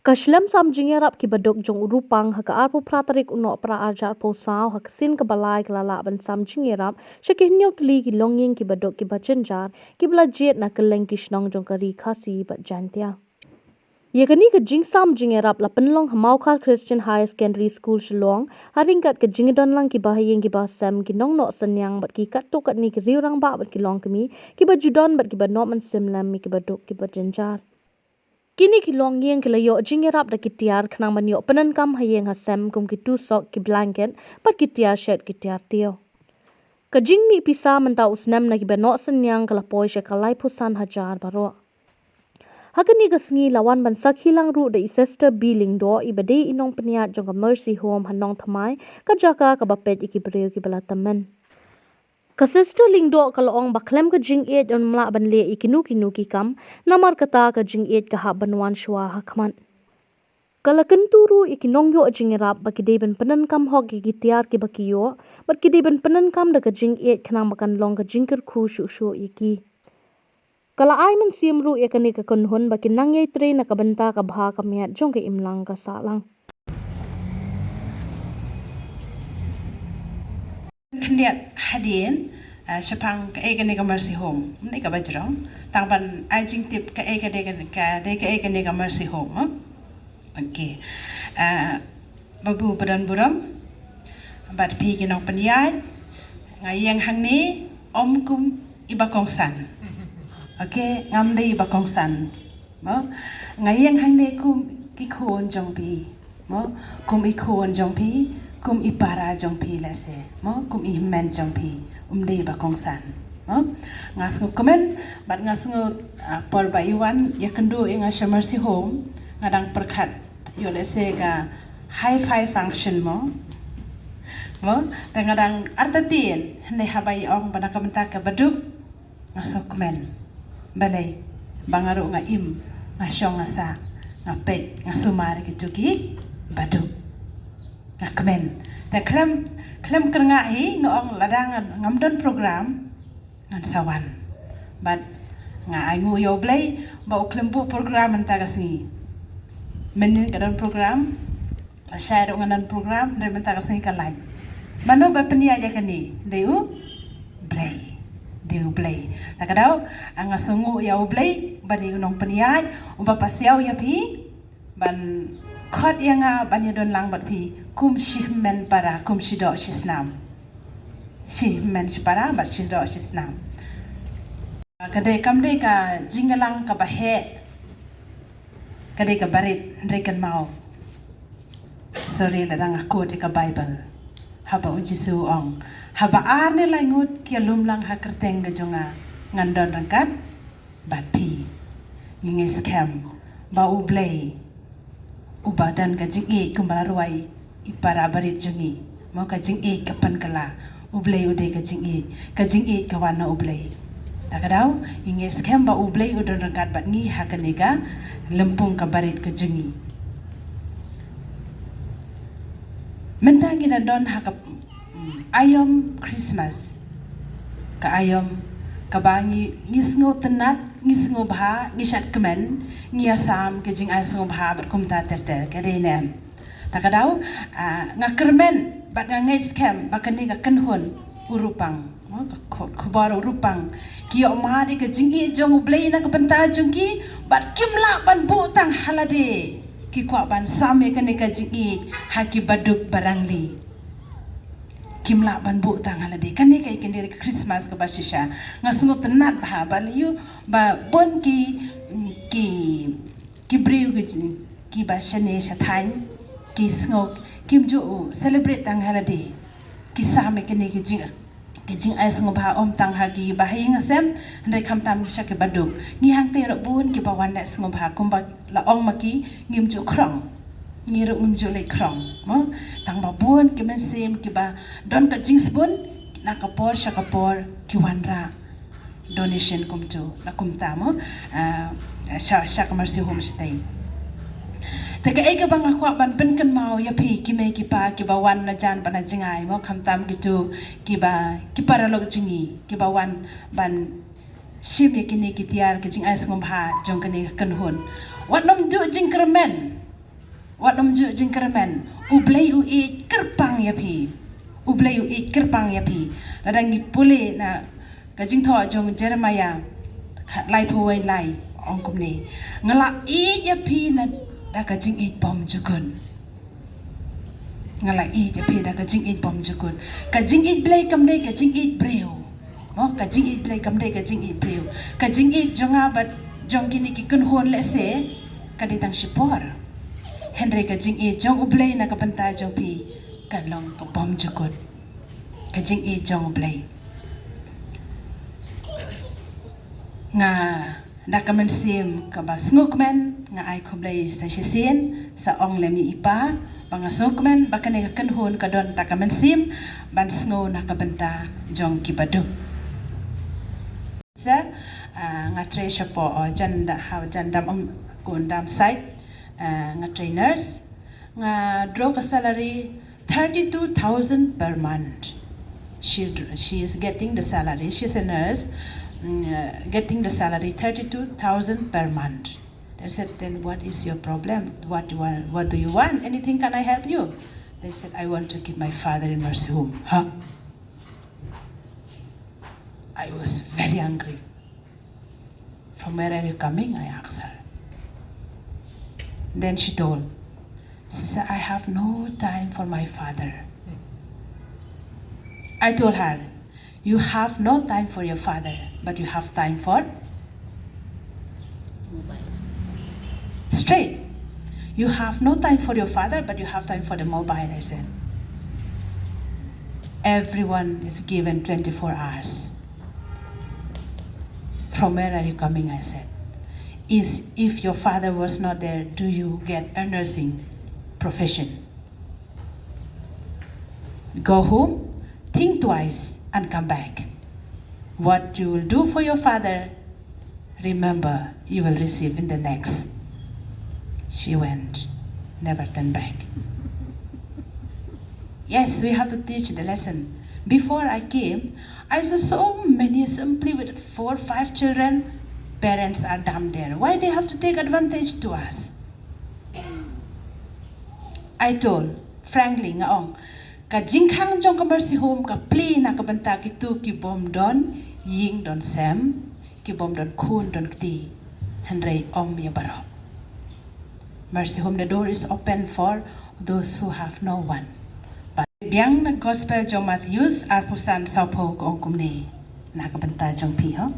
Ka Shlem sam jingerap ki Baduk jong Rupang ha ka arpo pratarik uno pra arjar po saw ha sin ka balai ka lala ban sam jingerap shakih nyok tli ki longying ki Baduk ki bacenjar ki bla jet na keleng ki shnong jong ka ri khasi bat jantia. Ye kani ka jing sam jingerap la penlong hamau khar Christian High Secondary School Shlong haring kat ka jingdon lang ki bahayeng ki ba sam ki nong no Synniang bat ki kat to kat ni ki riurang ba bat ki long kami ki ba judon bat ki ba no man simlam mi ki Baduk ki bacenjar. Kini ki long yeng ki layo jingerap da kitiar khnang manyo penan kam hayeng hasem kum ki tu sok ki blanket pat kitiar shed kitiar tio. Ka jing mi pisa menta usnam na ki beno Synniang kala poi she kalai pusan hajar baro. Hakani ka sngi lawan ban sak hilang ru da sister billing do ibade inong peniat jong ka mercy home hanong thamai ka jaka ka bapet iki breu ki bala tamen. Ka sister lingdo kalaong baklem ka jing et on mla ban le ikinu ki kam namar kata ka jing et ka ha banwan shwa hakman. Kala kenturu ikinong yo jingerap bakide ban penan kam hok ki tiar ki bakiyo bat kide ban penan kam da ka jing et khnang makan long ka jingker khu shu shu iki. Kala ai man siamru yakani ka kunhun bakin nangyay tre na kabanta ka bha ka miat jong ka imlang ka salang. Kendiat hadin sepang ke ega mercy home ni ka bajrong tangban ajing tip ke ega ka mercy home okey babu badan buram bat pi kinong peniat ngayang hang ni om kum ibakong san okey ngam dei ibakong san mo ngayang hang ni kum ki khon jong pi mo kum i khon jong pi kum ipara jong pi la se mo kum i men jong pi dei ba kong san mo ngas ngu komen bat ngas ngu por ba iwan ya kendo inga mercy home ngadang perkhat yo le se ga high five function mo ngadang artatin ne habai ong bana kamenta ka Baduk ngaso komen balai bangaru nga im ngasong ngasa ngapet ngasumar ki Baduk ngakemen ta klem kernga hi ngong ladang ngamdon program ngan sawan bat nga ai ngu yo blai ba klembu program anta kasi menin kadon program asai do ngadan program re menta kasi kalai mano ba penia ja kani deu blai ta kadau anga sungu ya blai ba di nong penia umba pasiau ya pi ban khot yanga ban yadon lang bat pi kum shihmen para kum shido shisnam shihmen para bat shido shisnam kade kamde ka jingalang ka bahe kade ka barit rekan mau sorry ladang aku de ka bible haba ujisu ong haba arne langut ki lumlang ha kerteng ga jonga ngandon rangkat bat pi ngis kem ba ublay ubadan ka jing e kumbala ruai ipara barit jungi mo ka jing e kapan kala ublay ude ka jing e kawana ublay takadaw ingis kemba ublay udon rangkat bat ni hakaniga lempung ka barit ka jungi mentangi na don hakap ayom Christmas ka ayom kabangi ngisngo tenat ngisngo bha ngisat kemen ngiasam ke jing asngo bha bat kumta terter kadene takadaw ngakermen bat ngai scam bakani ka kenhon urupang khabar urupang ki omari ka jingi jong blei na ka banta jongki bat kimla ban bu tang halade ki kwa ban same kani ka jingi haki Baduk barangli kimla ban bu tang halade kani kai kani Christmas ka basisha ngasungo tenat ba baliu ba bon ki breu ki ba shane shathai ki sngo kim ju celebrate tang halade ki same kani ki jing ai sngo ba om tang hagi ba hinga sem ndai kham tam shake Baduk ngi hang te ro bun ki ba wan na sngo ba kum ba la ong maki ngim ju krong ngi ro ju le krong mo tang ba bun ki men sem ki ba don ka jing spun na ka por shaka por ki wanra donation kum tu na kum ta mo sha mercy home stay Taka ega bang aku ban penken mau ya pi kime kipa kiba wan na jan bana jingai mo kamtam gitu kiba kipara log jingi kiba wan ban shim yakini kitiar ke jing as ngom ha jong kani kanhun wat nom du jing kremen wat nom ju jing kermen ublei u e kerpang ya pi ublei u e kerpang ya pi ladang ni pule na ka jing tho jong Jeremiah lai phuai lai ong kum ni ngala e ya pi na da ka jing e bom ju kun ngala e ya pi da ka jing e bom ju kun ka jing e blei kam dei ka jing e breu mo ka jing e blei kam dei ka jing e breu ka jing e jonga bat jong kini ki kun hon le se ka ditang sipor Henry ka jing e jong ublei na kapanta jong pi ka long ka bom jukut ka jing e jong ublei nga da ka men sim ka ba snukmen nga ai khublei sa sisen sa ong lemi ipa banga snukmen ba ka ne ka kan hon ka don ta ka men sim ban sngo na kapanta jong ki Baduk sa nga treasure po janda ha jandam kundam site nga trainers nga draw ka salary 32,000 per month. She is getting the salary. She's a nurse, getting the salary 32,000 per month. They said, then what is your problem? What do you want? Anything can I help you? They said, I want to keep my father in nursing home. Huh? I was very angry. From where are you coming? I asked her. Then she said, I have no time for my father. I told her, you have no time for your father, but you have time for? Straight. You have no time for your father, but you have time for the mobile, I said. Everyone is given 24 hours. From where are you coming, I said. If your father was not there, do you get a nursing profession? Go home, think twice, and come back. What you will do for your father, remember, you will receive in the next. She went, never turned back. Yes, we have to teach the lesson. Before I came, I saw so many assembly with 4 or 5 children. Parents are dumb there. Why they have to take advantage to us? I told, frankly, ngaong, ka jingkhang jong ka mercy home ka play na kabanta kitu ki bom don, ying don sem, ki bom don kun don kti, Henry om ya baro. Mercy home, the door is open for those who have no one. But biang na gospel jong Matthews arpusan saupo ko ong kumni na kabanta jong pi ho.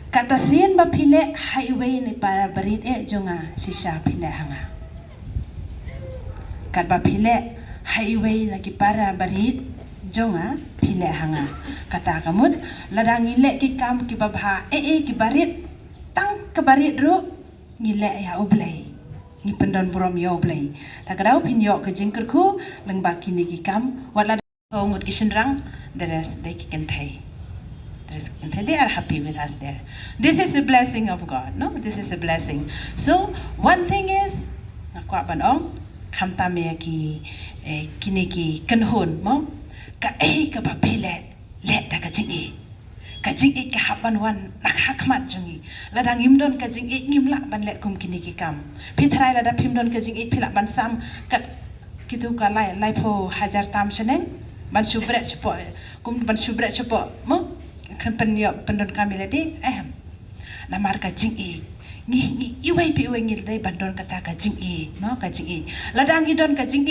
Katasin ba pile highway ni para barit jonga sisha pile hanga. Kat ba pile highway na ki para barit jonga pile hanga. Kata kamut ladang ile ki kam ki babha ki barit tang ke barit ru ngile ya ublay. Ni pendon brom ya ublay. Takadau pinyo ke jingkerku leng ba kini ki kam wat ladang ngut ki senrang the rest they can thai. They are happy with us there. This is a blessing of God, no? This is a blessing. So one thing is, nakwa panong kamta me ki kini ki kanhon mo ka ka bapile let da ka jingi ka jingi ka haban wan nakhakmat jingi ladang imdon ka jingi ngimla ban let kum kini ki kam pitrai lada pimdon ka jingi phila ban sam kat kitu ka lai po hajar tam seneng ban subret cepo kum ban subret cepo mo kan pendon kami ladi namar ka jing ni iwai pi iwai ngil dai bandon kata ka jing no ka jing ladang idon ka jing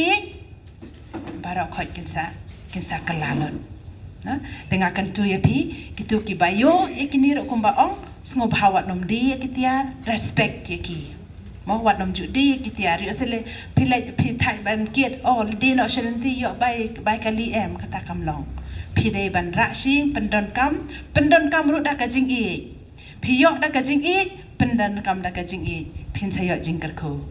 barok khoi kinsa kalalon na tengah kan tu ya pi kitu ki bayo ikini ro kumba ong sngo bhawat nom di kitiar respect ye ki mo wat nom ju di kitiar yo sele pilai pi thai ban kiet all di no shelenti yo bai kali kata kamlong Pidai ban raksing pendon kam ru da ka jing piyok da ka jing pendon kam da ka jing pin sayo jingker ko